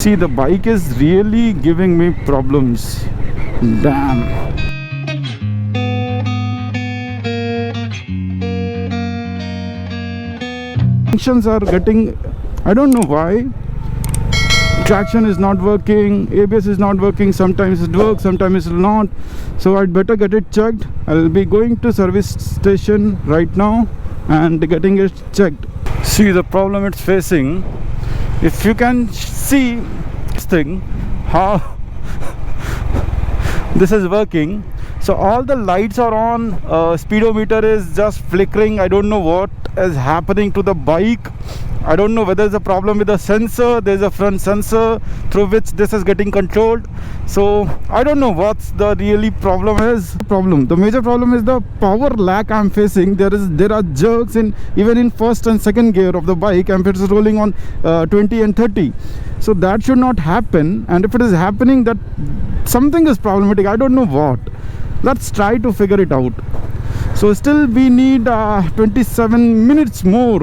See, the bike is really giving me problems. Damn. Functions are getting, I don't know why. Traction is not working, ABS is not working, sometimes it works, sometimes it will not. So I'd better get it checked. I'll be going to service station right now and getting it checked. See the problem it's facing. If you can see this thing, how this is working. So all the lights are on, speedometer is just flickering. I don't know what is happening to the bike. I don't know whether there's a problem with the sensor. There's a front sensor through which this is getting controlled. So I don't know what's the really problem is. The major problem is the power lag I'm facing. There are jerks in even in first and second gear of the bike, and it's rolling on 20 and 30. So that should not happen. And if it is happening, that something is problematic. I don't know what. Let's try to figure it out. So still we need 27 minutes more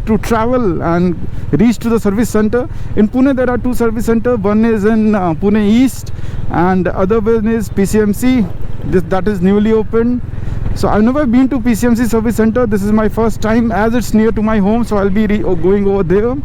to travel and reach to the service center. In Pune there are two service centers. One is in Pune East and the other one is PCMC. That is newly opened. So I've never been to PCMC service center. This is my first time as it's near to my home. So I'll be going over there.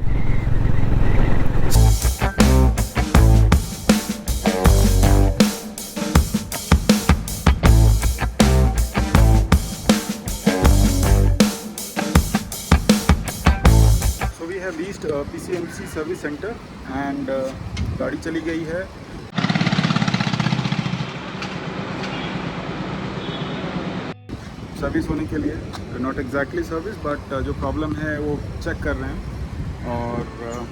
PCMC service centre and गाड़ी चली गई है. Service होने के लिए not exactly service but जो problem है वो चेक कर रहे हैं और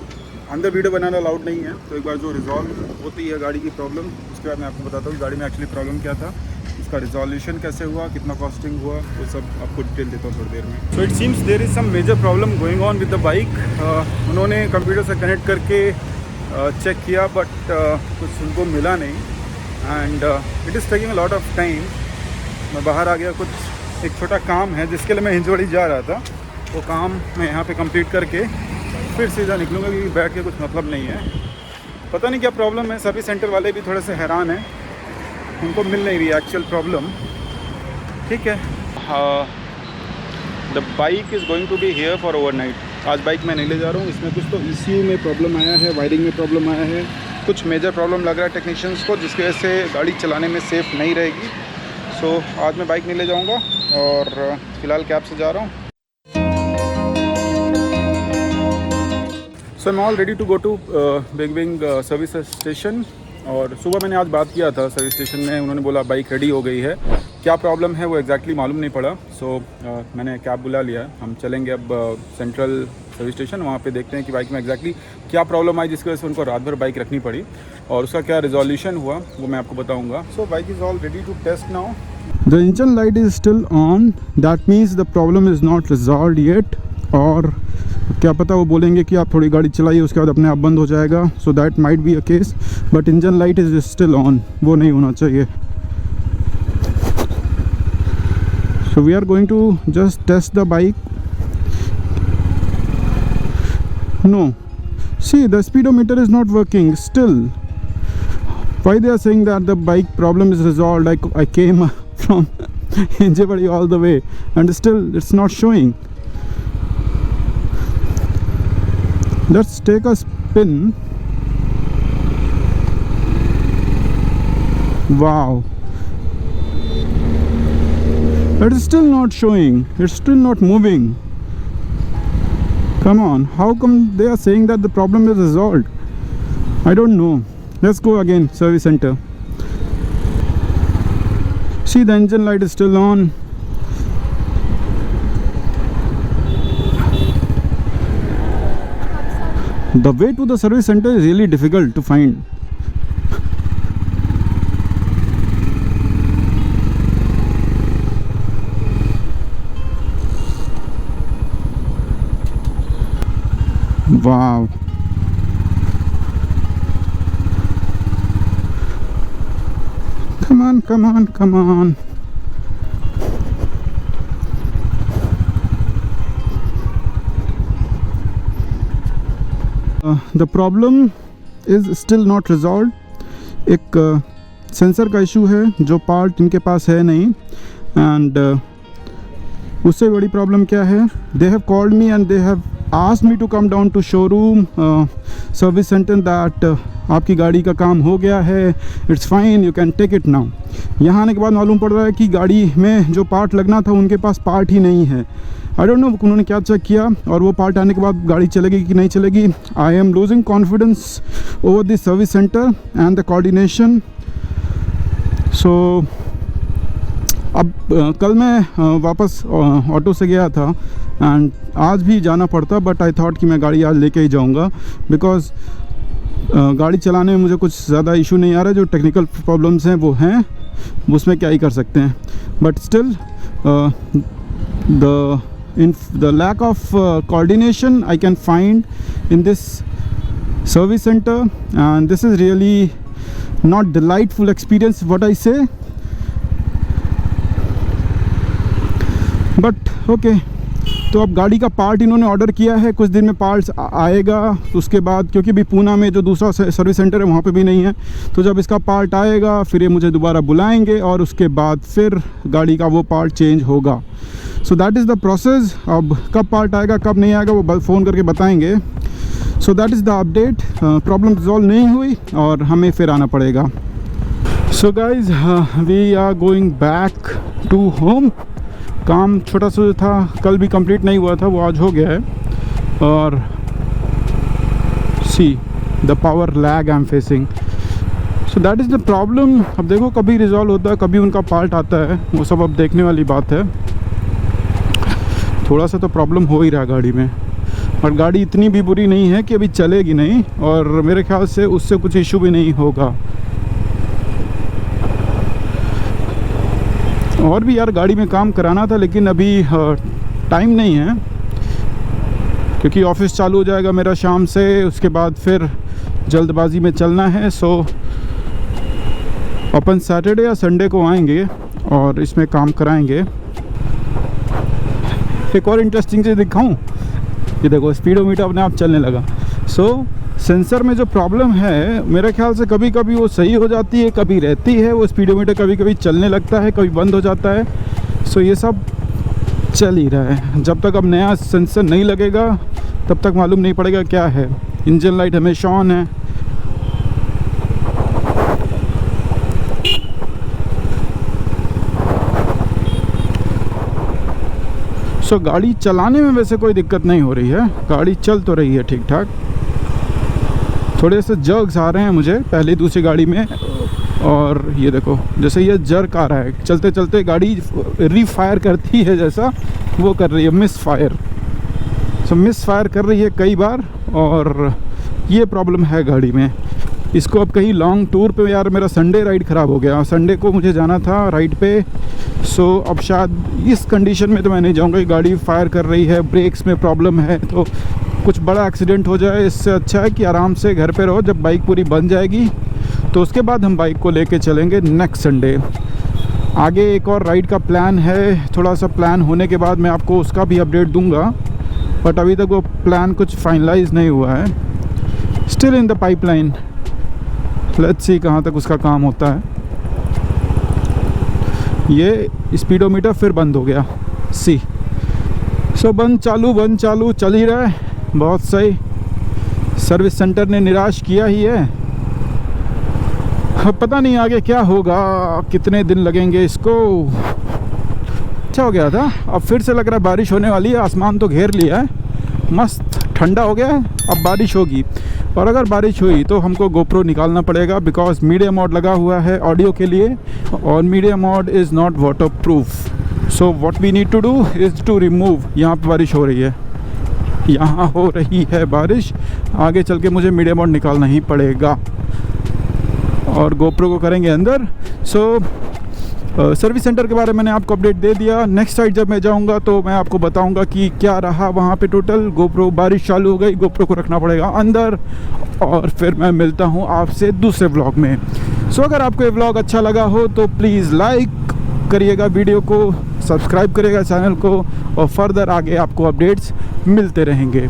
अंदर वीडियो बनाना अलाउड नहीं है. तो एक बार जो रिजॉल्व होती है गाड़ी की प्रॉब्लम, उसके बाद मैं आपको बताता हूँ गाड़ी में एक्चुअली प्रॉब्लम क्या था, इसका रिजोल्यूशन कैसे हुआ, कितना कॉस्टिंग हुआ, वो सब आपको डिटेल देता हूँ थोड़ी देर में. So it seems there is some major problem going on with the bike. उन्होंने कंप्यूटर से कनेक्ट करके चेक किया बट कुछ उनको मिला नहीं and it is taking a lot of time. मैं बाहर आ गया, कुछ एक छोटा काम है जिसके लिए मैं हिंजवाड़ी जा रहा था. वो काम मैं यहाँ पे कंप्लीट करके फिर सीधा निकलूँगा क्योंकि बैठ के कुछ मतलब नहीं है. पता नहीं क्या प्रॉब्लम है. सर्विस सेंटर वाले भी थोड़े से हैरान हैं, उनको मिल नहीं रही एक्चुअल प्रॉब्लम. ठीक है. The bike is going to be here for overnight. आज बाइक मैं नहीं ले जा रहा हूँ. इसमें कुछ तो ECU में प्रॉब्लम आया है, वायरिंग में प्रॉब्लम आया है, कुछ मेजर प्रॉब्लम लग रहा है टेक्नीशियंस को, जिसकी वजह से गाड़ी चलाने में सेफ़ नहीं रहेगी. सो आज मैं बाइक नहीं ले जाऊँगा और फ़िलहाल कैब से जा रहा हूँ. So I am all ready to go to Big Wing service station. और सुबह मैंने आज बात किया था सर्विस स्टेशन में, उन्होंने बोला बाइक रेडी हो गई है. क्या प्रॉब्लम है वो एग्जैक्टली मालूम नहीं पड़ा. सो मैंने कैब बुला लिया. हम चलेंगे अब सेंट्रल सर्विस स्टेशन. वहाँ पे देखते हैं कि बाइक में एग्जैक्टली क्या प्रॉब्लम आई जिसकी वजह से उनको रात भर बाइक रखनी पड़ी और उसका क्या रिजोल्यूशन हुआ वो मैं आपको बताऊँगा. So bike is all ready to test now. The engine light is still on. That means the problem is not resolved yet. और क्या पता वो बोलेंगे कि आप थोड़ी गाड़ी चलाइए उसके बाद अपने आप बंद हो जाएगा. So that might be a case but engine light is still on. वो नहीं होना चाहिए. So we are going to just test the bike. No, see the speedometer is not working still. Why they are saying that the bike problem is resolved? I came from Hinjewadi all the way and still it's not showing. Let's take a spin. Wow. It is still not showing. It's still not moving. Come on. How come they are saying that the problem is resolved? I don't know. Let's go again, service center. See, the engine light is still on. The way to the service center is really difficult to find. Wow. Come on. The problem is still not resolve. एक sensor का issue है जो part इनके पास है नहीं, and उससे बड़ी problem क्या है, they have called me and they have asked me to come down to showroom service centre that आपकी गाड़ी का काम हो गया है, it's fine, you can take it now. यहाँ आने के बाद मालूम पड़ रहा है कि गाड़ी में जो पार्ट लगना था उनके पास पार्ट ही नहीं है। आई डोंट नो उन्होंने क्या चेक किया, और वो पार्ट आने के बाद गाड़ी चलेगी कि नहीं चलेगी। I am losing confidence over this service centre and the coordination. So अब कल मैं वापस ऑटो से गया था एंड आज भी जाना पड़ता, बट आई थॉट कि मैं गाड़ी आज लेके ही जाऊंगा, बिकॉज गाड़ी चलाने में मुझे कुछ ज़्यादा इशू नहीं आ रहा है। जो टेक्निकल प्रॉब्लम्स हैं वो हैं, उसमें क्या ही कर सकते हैं, but still the lack of coordination I can find in this service center, and this is really not delightful experience what I say, but okay। तो अब गाड़ी का पार्ट इन्होंने ऑर्डर किया है, कुछ दिन में पार्ट्स आएगा। उसके बाद क्योंकि अभी पूना में जो दूसरा सर्विस सेंटर है वहाँ पे भी नहीं है, तो जब इसका पार्ट आएगा फिर ये मुझे दोबारा बुलाएंगे और उसके बाद फिर गाड़ी का वो पार्ट चेंज होगा। सो दैट इज़ द प्रोसेस। अब कब पार्ट आएगा कब नहीं आएगा वो फ़ोन करके बताएंगे। So that is the update. Problem resolve नहीं हुई और हमें फिर आना पड़ेगा। So guys we are going back to home. काम छोटा सा था, कल भी कंप्लीट नहीं हुआ था, वो आज हो गया है। और see the power lag I am facing, so that is the problem. अब देखो कभी रिजॉल्व होता है, कभी उनका पार्ट आता है, वो सब अब देखने वाली बात है। थोड़ा सा तो प्रॉब्लम हो ही रहा है गाड़ी में, और गाड़ी इतनी भी बुरी नहीं है कि अभी चलेगी नहीं, और मेरे ख्याल से उससे कुछ इशू भी नहीं होगा। और भी यार गाड़ी में काम कराना था, लेकिन अभी टाइम नहीं है, क्योंकि ऑफिस चालू हो जाएगा मेरा शाम से, उसके बाद फिर जल्दबाजी में चलना है। सो अपन सैटरडे या संडे को आएंगे और इसमें काम कराएंगे। एक और इंटरेस्टिंग चीज़ दिखाऊं, ये देखो स्पीडोमीटर अपने आप चलने लगा। सो सेंसर में जो प्रॉब्लम है मेरे ख्याल से कभी कभी वो सही हो जाती है, कभी रहती है। वो स्पीडोमीटर कभी कभी चलने लगता है, कभी बंद हो जाता है। सो ये सब चल ही रहा है। जब तक अब नया सेंसर नहीं लगेगा तब तक मालूम नहीं पड़ेगा क्या है। इंजन लाइट हमेशा ऑन है। सो गाड़ी चलाने में वैसे कोई दिक्कत नहीं हो रही है, गाड़ी चल तो रही है ठीक ठाक। थोड़े से जर्क्स आ रहे हैं मुझे पहले दूसरी गाड़ी में, और ये देखो जैसे ये जर्क आ रहा है, चलते चलते गाड़ी रीफायर करती है जैसा वो कर रही है, मिस फायर। सो मिस फायर कर रही है कई बार, और ये प्रॉब्लम है गाड़ी में। इसको अब कहीं लॉन्ग टूर पे, यार मेरा संडे राइड ख़राब हो गया, संडे को मुझे जाना था राइड पे। सो अब शायद इस कंडीशन में तो मैं नहीं जाऊँगा, गाड़ी फायर कर रही है, ब्रेक्स में प्रॉब्लम है, तो कुछ बड़ा एक्सीडेंट हो जाए। इससे अच्छा है कि आराम से घर पे रहो, जब बाइक पूरी बन जाएगी तो उसके बाद हम बाइक को लेके चलेंगे नेक्स्ट संडे। आगे एक और राइड का प्लान है, थोड़ा सा प्लान होने के बाद मैं आपको उसका भी अपडेट दूंगा, बट अभी तक वो प्लान कुछ फाइनलाइज नहीं हुआ है, still in the pipeline. Let's see कहाँ तक उसका काम होता है। ये स्पीडोमीटर फिर बंद हो गया, सी। सो बंद चालू चल ही रहा है, बहुत सही। सर्विस सेंटर ने निराश किया ही है। अब पता नहीं आगे क्या होगा, कितने दिन लगेंगे इसको। अच्छा हो गया था, अब फिर से लग रहा है बारिश होने वाली है। आसमान तो घेर लिया है, मस्त ठंडा हो गया है, अब बारिश होगी। और अगर बारिश हुई तो हमको गोप्रो निकालना पड़ेगा, बिकॉज मीडिया मोड लगा हुआ है ऑडियो के लिए, और media mode is not waterproof. So what we need to do is to remove. यहाँ पर बारिश हो रही है, यहाँ हो रही है बारिश, आगे चल के मुझे मीडिया मोड निकालना ही पड़ेगा, और गोप्रो को करेंगे अंदर। सो सर्विस सेंटर के बारे में मैंने आपको अपडेट दे दिया। नेक्स्ट साइड जब मैं जाऊंगा तो मैं आपको बताऊंगा कि क्या रहा वहाँ पे टोटल। गोप्रो, बारिश चालू हो गई, गोप्रो को रखना पड़ेगा अंदर, और फिर मैं मिलता हूँ आपसे दूसरे व्लॉग में। सो अगर आपको ये व्लॉग अच्छा लगा हो तो प्लीज़ लाइक करिएगा वीडियो को, सब्सक्राइब करिएगा चैनल को, और फर्दर आगे आपको अपडेट्स मिलते रहेंगे।